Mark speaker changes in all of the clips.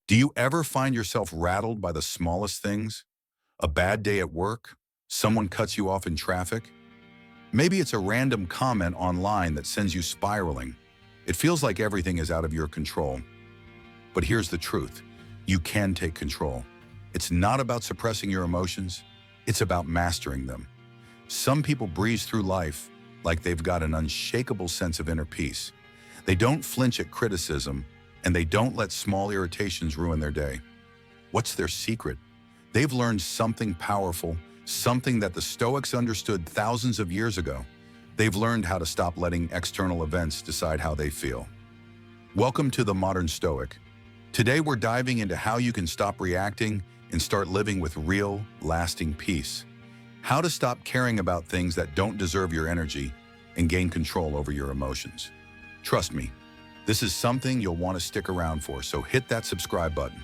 Speaker 1: Do you ever find yourself rattled by the smallest things? A bad day at work? Someone cuts you off in traffic? Maybe it's a random comment online that sends you spiraling. It feels like everything is out of your control. But here's the truth. You can take control. It's not about suppressing your emotions. It's about mastering them. Some people breeze through life like they've got an unshakable sense of inner peace. They don't flinch at criticism, and they don't let small irritations ruin their day. What's their secret? They've learned something powerful, something that the Stoics understood thousands of years ago. They've learned how to stop letting external events decide how they feel. Welcome to the Modern Stoic. Today we're diving into how you can stop reacting and start living with real, lasting peace. How to stop caring about things that don't deserve your energy and gain control over your emotions. Trust me, this is something you'll want to stick around for, so hit that subscribe button.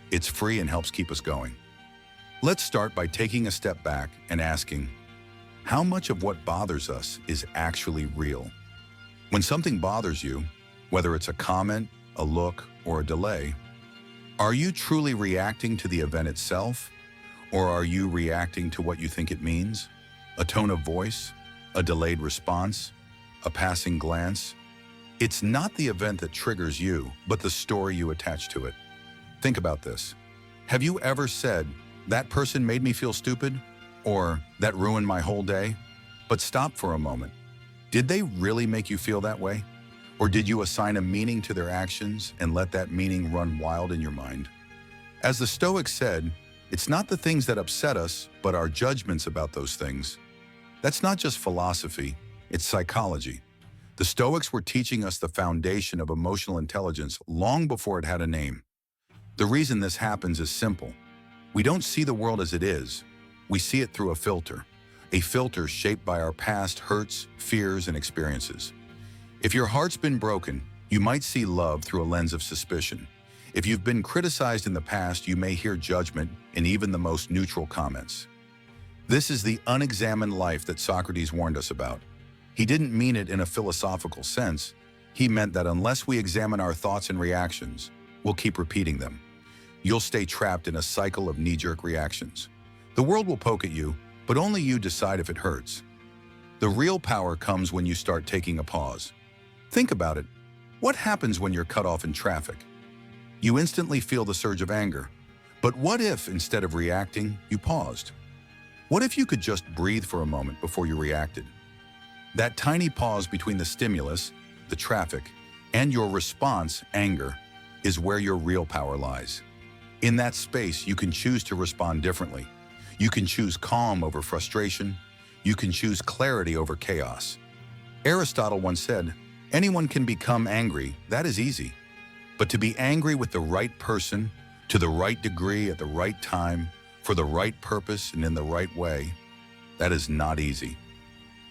Speaker 1: It's free and helps keep us going. Let's start by taking a step back and asking, how much of what bothers us is actually real? When something bothers you, whether it's a comment, a look, or a delay, are you truly reacting to the event itself? Or are you reacting to what you think it means? A tone of voice? A delayed response? A passing glance? It's not the event that triggers you, but the story you attach to it. Think about this. Have you ever said, "That person made me feel stupid," or "That ruined my whole day"? But stop for a moment. Did they really make you feel that way? Or did you assign a meaning to their actions and let that meaning run wild in your mind? As the Stoics said, it's not the things that upset us, but our judgments about those things. That's not just philosophy, it's psychology. The Stoics were teaching us the foundation of emotional intelligence long before it had a name. The reason this happens is simple. We don't see the world as it is. We see it through a filter shaped by our past hurts, fears, and experiences. If your heart's been broken, you might see love through a lens of suspicion. If you've been criticized in the past, you may hear judgment in even the most neutral comments. This is the unexamined life that Socrates warned us about. He didn't mean it in a philosophical sense. He meant that unless we examine our thoughts and reactions, we'll keep repeating them. You'll stay trapped in a cycle of knee-jerk reactions. The world will poke at you, but only you decide if it hurts. The real power comes when you start taking a pause. Think about it. What happens when you're cut off in traffic? You instantly feel the surge of anger. But what if, instead of reacting, you paused? What if you could just breathe for a moment before you reacted? That tiny pause between the stimulus, the traffic, and your response, anger, is where your real power lies. In that space, you can choose to respond differently. You can choose calm over frustration. You can choose clarity over chaos. Aristotle once said, "Anyone can become angry, that is easy. But to be angry with the right person, to the right degree, at the right time, for the right purpose and in the right way, that is not easy."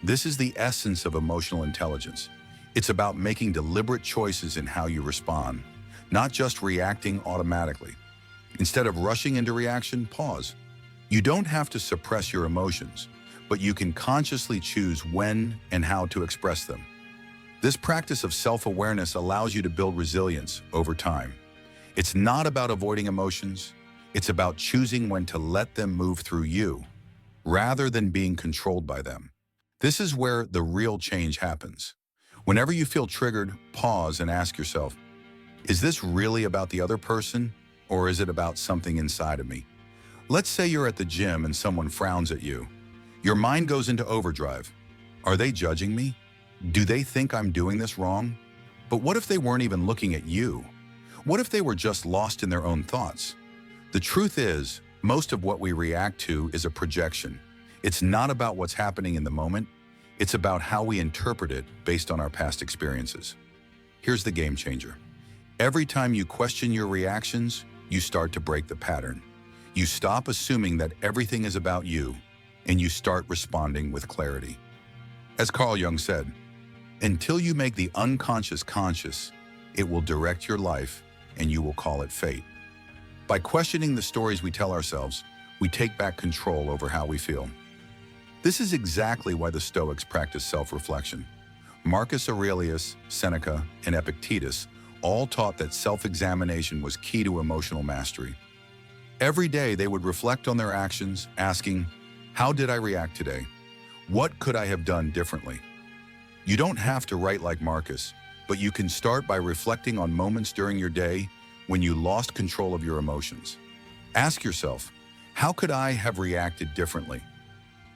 Speaker 1: This is the essence of emotional intelligence. It's about making deliberate choices in how you respond, not just reacting automatically. Instead of rushing into reaction, pause. You don't have to suppress your emotions, but you can consciously choose when and how to express them. This practice of self-awareness allows you to build resilience over time. It's not about avoiding emotions. It's about choosing when to let them move through you, rather than being controlled by them. This is where the real change happens. Whenever you feel triggered, pause and ask yourself, is this really about the other person, or is it about something inside of me? Let's say you're at the gym and someone frowns at you. Your mind goes into overdrive. Are they judging me? Do they think I'm doing this wrong? But what if they weren't even looking at you? What if they were just lost in their own thoughts? The truth is, most of what we react to is a projection. It's not about what's happening in the moment. It's about how we interpret it based on our past experiences. Here's the game changer. Every time you question your reactions, you start to break the pattern. You stop assuming that everything is about you, and you start responding with clarity. As Carl Jung said, until you make the unconscious conscious, it will direct your life and you will call it fate. By questioning the stories we tell ourselves, we take back control over how we feel. This is exactly why the Stoics practice self-reflection. Marcus Aurelius, Seneca, and Epictetus all taught that self-examination was key to emotional mastery. Every day they would reflect on their actions, asking, how did I react today? What could I have done differently? You don't have to write like Marcus, but you can start by reflecting on moments during your day when you lost control of your emotions. Ask yourself, how could I have reacted differently?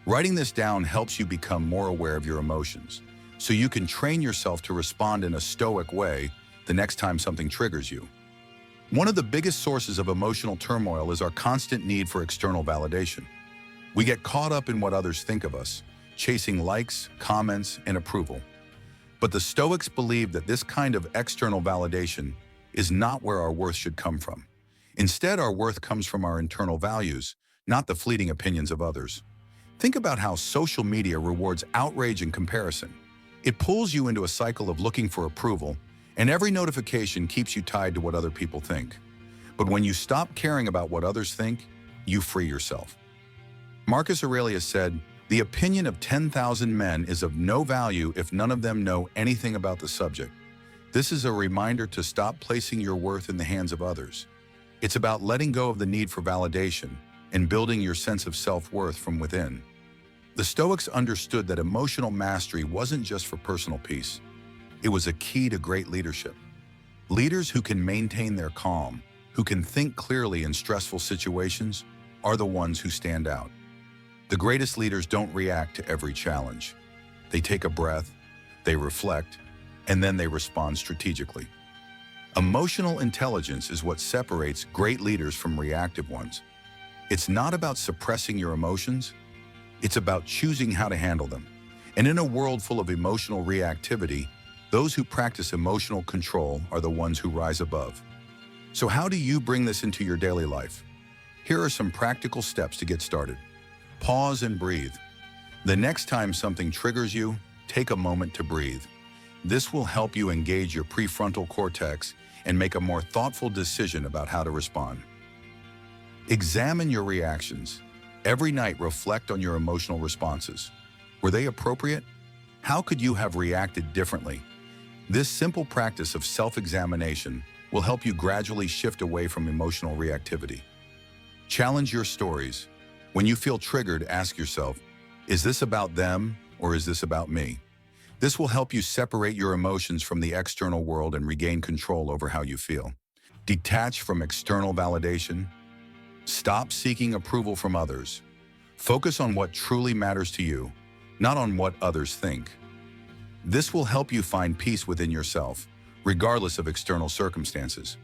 Speaker 1: Writing this down helps you become more aware of your emotions, so you can train yourself to respond in a stoic way the next time something triggers you. One of the biggest sources of emotional turmoil is our constant need for external validation. We get caught up in what others think of us, chasing likes, comments, and approval. But the Stoics believe that this kind of external validation is not where our worth should come from. Instead, our worth comes from our internal values, not the fleeting opinions of others. Think about how social media rewards outrage and comparison. It pulls you into a cycle of looking for approval, and every notification keeps you tied to what other people think. But when you stop caring about what others think, you free yourself. Marcus Aurelius said, "The opinion of 10,000 men is of no value if none of them know anything about the subject." This is a reminder to stop placing your worth in the hands of others. It's about letting go of the need for validation and building your sense of self-worth from within. The Stoics understood that emotional mastery wasn't just for personal peace. It was a key to great leadership. Leaders who can maintain their calm, who can think clearly in stressful situations, are the ones who stand out. The greatest leaders don't react to every challenge. They take a breath, they reflect, and then they respond strategically. Emotional intelligence is what separates great leaders from reactive ones. It's not about suppressing your emotions, it's about choosing how to handle them. And in a world full of emotional reactivity, those who practice emotional control are the ones who rise above. So how do you bring this into your daily life? Here are some practical steps to get started. Pause and breathe. The next time something triggers you, take a moment to breathe. This will help you engage your prefrontal cortex and make a more thoughtful decision about how to respond. Examine your reactions. Every night, reflect on your emotional responses. Were they appropriate? How could you have reacted differently? This simple practice of self-examination will help you gradually shift away from emotional reactivity. Challenge your stories. When you feel triggered, ask yourself, is this about them or is this about me? This will help you separate your emotions from the external world and regain control over how you feel. Detach from external validation. Stop seeking approval from others. Focus on what truly matters to you, not on what others think. This will help you find peace within yourself, regardless of external circumstances.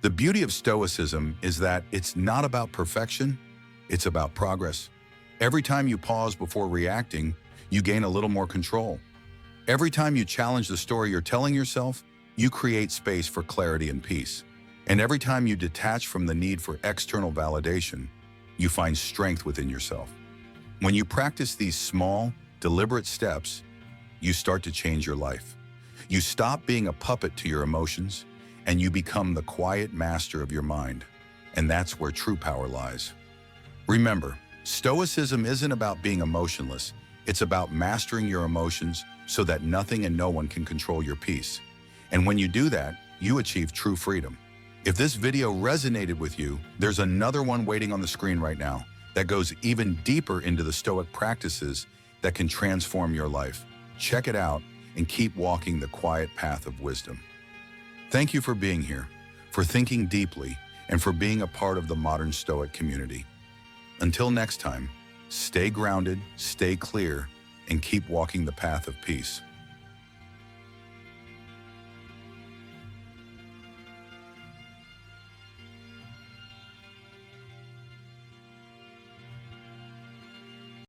Speaker 1: The beauty of Stoicism is that it's not about perfection, it's about progress. Every time you pause before reacting, you gain a little more control. Every time you challenge the story you're telling yourself, you create space for clarity and peace. And every time you detach from the need for external validation, you find strength within yourself. When you practice these small, deliberate steps, you start to change your life. You stop being a puppet to your emotions, and you become the quiet master of your mind. And that's where true power lies. Remember, Stoicism isn't about being emotionless. It's about mastering your emotions so that nothing and no one can control your peace. And when you do that, you achieve true freedom. If this video resonated with you, there's another one waiting on the screen right now that goes even deeper into the Stoic practices that can transform your life. Check it out and keep walking the quiet path of wisdom. Thank you for being here, for thinking deeply, and for being a part of the modern Stoic community. Until next time, stay grounded, stay clear, and keep walking the path of peace.